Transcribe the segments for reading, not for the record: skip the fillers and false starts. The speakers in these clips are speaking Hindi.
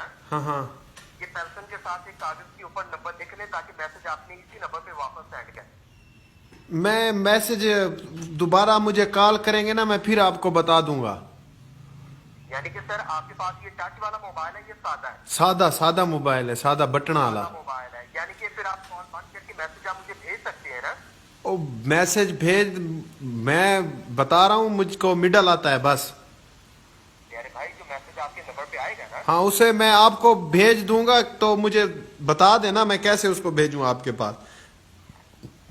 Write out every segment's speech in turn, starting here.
ना, हाँ हाँ, ये पेंशन के साथ एक कागज के ऊपर नंबर लिख लें ताकि मैसेज आपने इसी नंबर पे वापस सेंड कर। मैं मैसेज दोबारा मुझे कॉल करेंगे ना, मैं फिर आपको बता दूंगा। यानी कि सर आपके पास ये टच वाला मोबाइल है, ये सादा है? सादा सादा मोबाइल है, सादा बटन वाला। सादा मोबाइल है, यानी कि फिर आप कॉल बंद करके मैसेज आप मुझे भेज सकते हैं ना? ओ मैसेज भेज, मैं बता रहा हूँ मुझको मिडल आता है बस। यानी भाई जो मैसेज आपके नंबर पे आएगा ना, हाँ उसे मैं आपको भेज दूंगा, तो मुझे बता देना मैं कैसे उसको भेजूं आपके पास।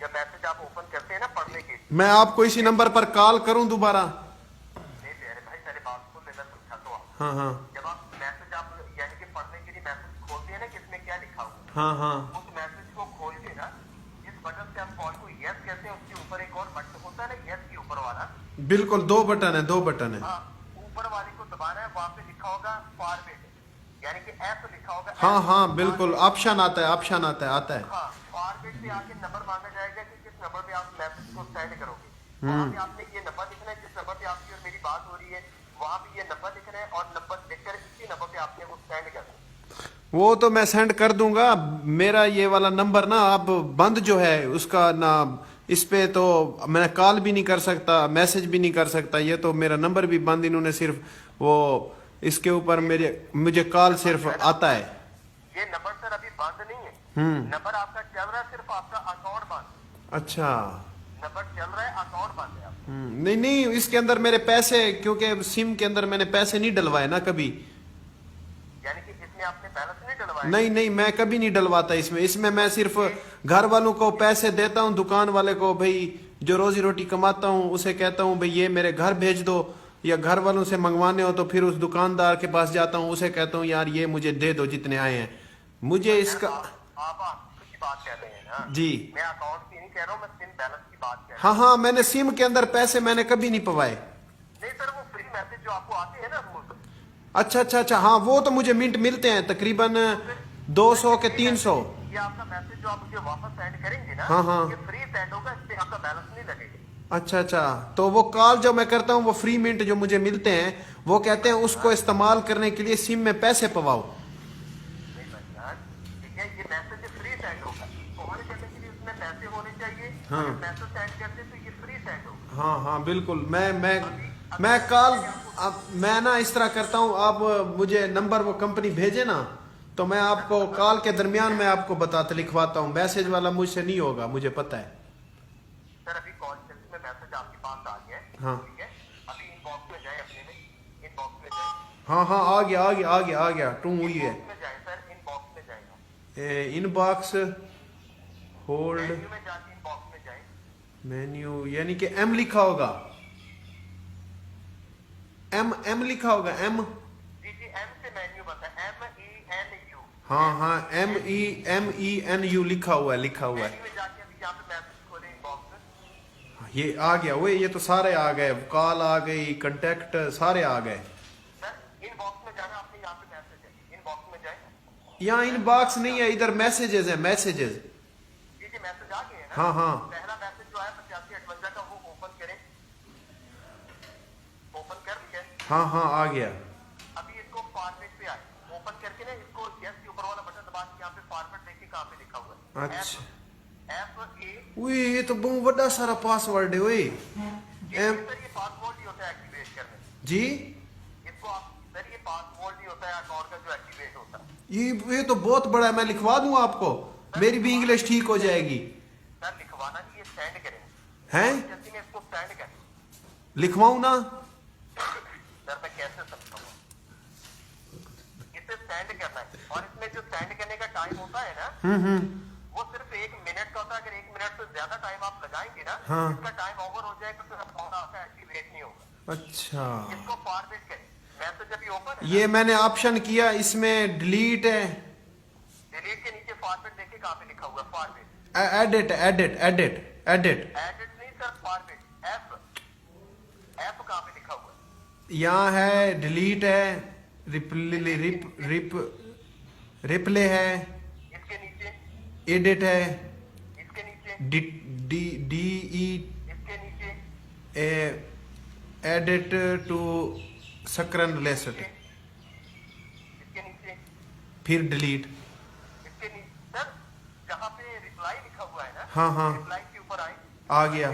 जब मैसेज आप ओपन करते हैं ना पढ़ने के लिए, मैं आपको इसी नंबर पर कॉल करूं दोबारा? नहीं प्यारे भाई मेरे बात को लेना समझा तो आप। हाँ हाँ जब आप मैसेज आप यानी कि पढ़ने के लिए मैसेज खोलते हैं ना कि इसमें क्या लिखा हुआ है, हाँ हाँ, उस मैसेज को खोल के ना जिस बटन से हम कॉल को यस कहते हैं उसके ऊपर एक और बटन होता है ना यस के ऊपर वाला, बिल्कुल दो बटन है, दो बटन है। हाँ ऊपर वाले को दबाना है, वहां पे लिखा होगा फॉरवर्ड, यानी कि एफ लिखा होगा। हाँ हाँ बिल्कुल, ऑप्शन आता है, ऑप्शन आता है, आता है। हाँ फॉरवर्ड पे आके नंबर मांगा जाएगा कि किस नंबर पे आप मैसेज को सेंड करोगे। वहां पे आपने ये नंबर लिखना है जिस नंबर पे आपकी और मेरी बात हो रही है, वहां पे ये नंबर लिखना है और नंबर लिखकर इसी नंबर पे आपने वो सेंड करना है। वो तो मैं सेंड कर दूंगा। मेरा ये वाला नंबर ना अब बंद जो है उसका ना, इस पे तो मैं कॉल भी नहीं कर सकता, मैसेज भी नहीं कर सकता, ये तो मेरा नंबर भी बंद, इन्होंने सिर्फ वो इसके ऊपर मेरे मुझे कॉल सिर्फ आता है। ये नंबर सर अभी बंद नहीं है, नंबर आपका चल रहा है, सिर्फ आपका अकाउंट बंद। अच्छा। नंबर चल रहा है, अकाउंट बंद है आपका। नहीं नहीं, इसके अंदर मेरे पैसे, क्योंकि सिम के अंदर मैंने पैसे नहीं डलवाए ना कभी। यानी कि इसमें आपने बैलेंस नहीं डलवाया? नहीं नहीं, मैं कभी नहीं डलवाता इसमें। इसमें मैं सिर्फ घर वालों को पैसे देता हूँ, दुकान वाले को भाई जो रोजी रोटी कमाता हूँ उसे कहता हूँ भाई ये मेरे घर भेज दो, या घर वालों से मंगवाने हो तो फिर उस दुकानदार के पास जाता हूँ, उसे कहता हूँ यार ये मुझे दे दो जितने आए हैं मुझे इसका। आप की बात कर रहे हैं ना? जी मैं अकाउंट की नहीं कह रहा हूँ, मैं सिम बैलेंस की बात कर रहा हाँ हाँ, मैंने सिम के अंदर पैसे मैंने कभी नहीं पवाए। हूँ। नहीं सर वो फ्री मैसेज जो आपको आते हैं ना वो, अच्छा अच्छा अच्छा, हाँ वो तो मुझे मिनट मिलते हैं तकरीबन 200 के 300। ये आपका मैसेज जो आप मुझे वापस सेंड करेंगे ना, हाँ हाँ, ये फ्री सेंड होगा, इससे आपका बैलेंस नहीं लगेगा। अच्छा अच्छा, तो वो कॉल जो मैं करता हूँ वो फ्री मिनट जो मुझे मिलते हैं, वो कहते हैं उसको इस्तेमाल करने के लिए सिम में पैसे पवाओ। नहीं भाईजान, ठीक है ये मैसेज फ्री सेंड होगा, कॉल करने के लिए उसमें पैसे होने चाहिए। हाँ अगर मैसेज सेंड करते तो ये फ्री सेंड होगा। हाँ हाँ बिल्कुल, मैं कॉल, अब मैं ना इस तरह करता हूँ, आप मुझे नंबर वो कंपनी भेजे ना, तो मैं आपको कॉल के दरमियान मैं आपको बताता लिखवाता हूँ, मैसेज वाला मुझसे नहीं होगा, मुझे पता है। सर अभी कॉल सेंटर में मैसेज आपके पास आ गया है, हाँ ठीक है? अभी इनबॉक्स में जाए, अपने में इनबॉक्स में जाए, हाँ हाँ, आ गया आ गया आ गया आ गया, टू हुई है। इनबॉक्स में जाए सर, इनबॉक्स में जाएगा, इनबॉक्स होल्ड मेन्यू में जाके इनबॉक्स में जाए। मेन्यू, यानी कि एम लिखा होगा, एम लिखा होगा, एम। जी जी एम से मेन्यू बनता है, MENU। हाँ हाँ, MENU लिखा हुआ है, लिखा हुआ है। मेन्यू में जाके अभी यहाँ पे मैसेज खोले इनबॉक्स में, ये आ गया वो, ये तो सारे आ गए, कॉल आ गई, कांटेक्ट सारे आ गए। सर इनबॉक्स में जाना, आपने यहाँ पे मैसेज है, इनबॉक्स में जाए। यहाँ इनबॉक्स नहीं है, इधर मैसेजेस है, मैसेजेस। जी जी मैसेज आ गए हैं ना? हाँ हाँ पहला मैसेज जो आया 8558 का, वो ओपन करें, ओपन कर लिया। हाँ हाँ, आ गया। अभी इसको फॉरवर्ड पे आए, ओपन करके ना इसको यस के ऊपर वाला बटन दबा के यहाँ पे फॉरवर्ड देखिए कहाँ पे लिखा हुआ है, अच्छा, FA। उई ये तो बहुत बड़ा सारा पासवर्ड है, उई एम। सर ये पासवर्ड ही होता है एक्टिवेट करने, जी, इसको आप सर ये पासवर्ड ही होता है अकाउंट का जो एक्टिवेट होता है। ये तो बहुत बड़ा है, मैं लिखवा दूँ आपको, मेरी भी इंग्लिश ठीक हो जाएगी। सर लिखवाना नहीं, ये सेंड करें, हैं, जैसे में इसको सेंड करें। लिखवाऊँ ना? सर मैं कैसे समझाऊंगा, इसे सेंड करना है और इसमें जो सेंड करने का टाइम होता है ना, वो सिर्फ 1 मिनट का होता है। अगर 1 मिनट से ज्यादा टाइम आप लगाएंगे ना, हाँ। इसका टाइम ओवर हो जाएगा, फिर अकाउंट आपका एक्टिवेट नहीं होगा। अच्छा, इसको फॉरवर्ड करें, मैसेज अभी ओपन है, ये मैंने ऑप्शन किया, इसमें डिलीट है, डिलीट के नीचे फॉरवर्ड देखिए कहाँ पे लिखा हुआ है, forward, edit edit edit edit, edit नहीं सर, फॉरवर्ड, एफ कहाँ पे लिखा हुआ है? यहाँ है, डिलीट है, रिप्ले है, इसके नीचे, एडिट है, इसके नीचे, डी डी डी ई इसके नीचे, एडिट टू सकरन लेसट, इसके नीचे, फिर डिलीट। इसके नीचे सर जहाँ पे रिप्लाई लिखा हुआ है ना, हाँ हाँ रिप्लाई के ऊपर आए, आ गया।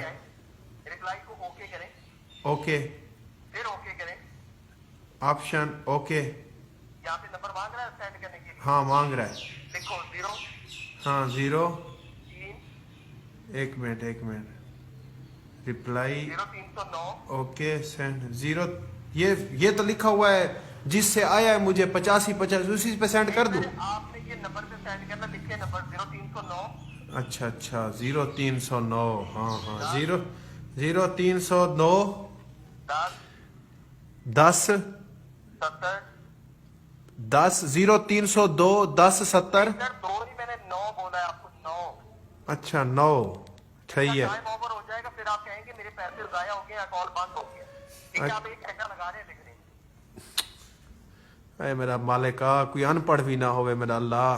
रिप्लाई को ओके करें, ओके, फिर ओके करें। Option okay. यहाँ पे नंबर मांग रहा है सेंड करने के लिए, हाँ मांग रहा है। लिखो 0 हाँ 0, 3 एक मिनट, रिप्लाई 0309। Okay send 0। ये तो लिखा हुआ है जिससे आया है मुझे 85 उसी पे सेंड कर दूं। आपने ये नंबर पे सेंड करना, लिखे नंबर 0309। अच्छा 0309। हाँ 0309 10 70। 10 0302 10 70। सर 2 ही मैंने 9 बोला है आपको, 9। अच्छा 9 सही है। टाइम ओवर हो जाएगा, फिर आप कहेंगे मेरे पैसे जाया हो गए, कॉल बंद हो गया। ठीक है, आप 1 घंटा लगा रहे हैं, लिख रहे हैं। अरे मेरा मालिका कोई अनपढ़ भी ना होवे मेरा अल्लाह।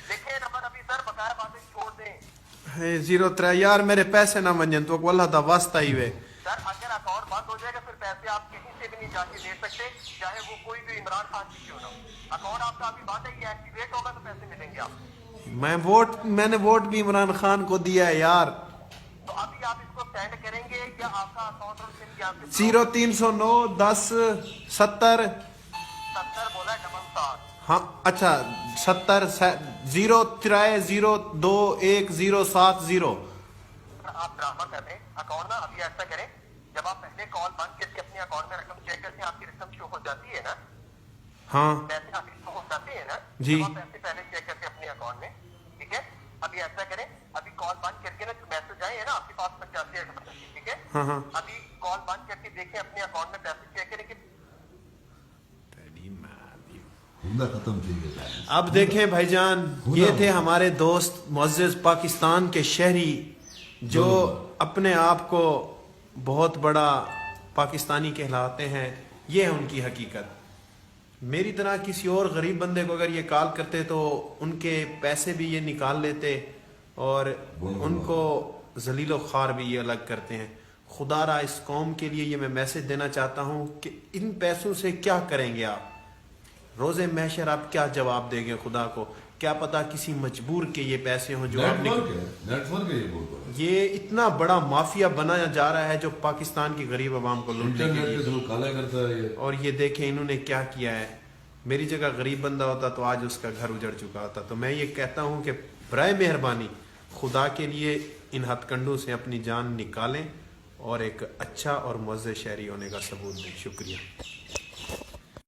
देखिए नंबर अभी सर बकाया बातें छोड़ दें। है 03 यार मेरे पैसे ना मंजन तो अल्लाह दा वास्ता ही वे। सर अगर अकाउंट बंद हो जाएगा फिर पैसे आप कहीं से भी नहीं जाके ले सकते, चाहे वो कोई भी इमरान खान की क्यों ना हो। अकाउंट आपका अभी बंद है, ये एक्टिवेट होगा तो पैसे मिलेंगे आपको। मैंने वोट भी इमरान खान को दिया है यार। तो अभी आप इसको सेंड करेंगे या आपका अकाउंट और सिम यहाँ पे 0309 10 70। 70 बोला है, 7 हाँ अच्छा 70 03 02 1 070। आप ड्रामा कर रहे हैं। अकाउंट ना अभी ऐसा करें, जब आप पहले कॉल बंद करके अपने अकाउंट में रकम चेक करते हैं, आपकी रकम शो हो जाती है ना, हाँ पैसे आपके शो हो जाते हैं ना जी। जब आप पैसे पहले चेक करते हैं अपने अकाउंट में। ठीक है, अभी ऐसा करें, अभी कॉल बंद करके ना जो मैसेज आए हैं ना आपके पास 85। ठीक है, हाँ अभी कॉल बंद करके देखें अपने अकाउंट में पैसे चेक करें कि खत्म थी गया। अब देखें भाईजान, ये थे हमारे दोस्त मुअज़्ज़िज़ पाकिस्तान के शहरी जो अपने आप को बहुत बड़ा पाकिस्तानी कहलाते हैं। ये है उनकी हकीकत। मेरी तरह किसी और गरीब बंदे को अगर ये कॉल करते तो उनके पैसे भी ये निकाल लेते और उनको जलीलो ख्वार भी ये अलग करते हैं। खुदारा इस कौम के लिए ये मैं मैसेज देना चाहता हूँ कि इन पैसों से क्या करेंगे आप, रोज़े महशर आप क्या जवाब देंगे खुदा को। क्या पता किसी मजबूर के ये पैसे हों जो आपने, नेटवर्क है ये बहुत बड़ा। ये इतना बड़ा माफिया बनाया जा रहा है जो पाकिस्तान की गरीब आवाम को लूटने के इंटरनेट लिए। पे काला करता है ये। और ये देखें इन्होंने क्या किया है। मेरी जगह गरीब बंदा होता तो आज उसका घर उजड़ चुका होता। तो मैं ये कहता हूँ कि बराए मेहरबानी खुदा के लिए इन हथकंडों से अपनी जान निकालें और एक अच्छा और मुअज़्ज़िज़ शहरी होने का सबूत दें। शुक्रिया।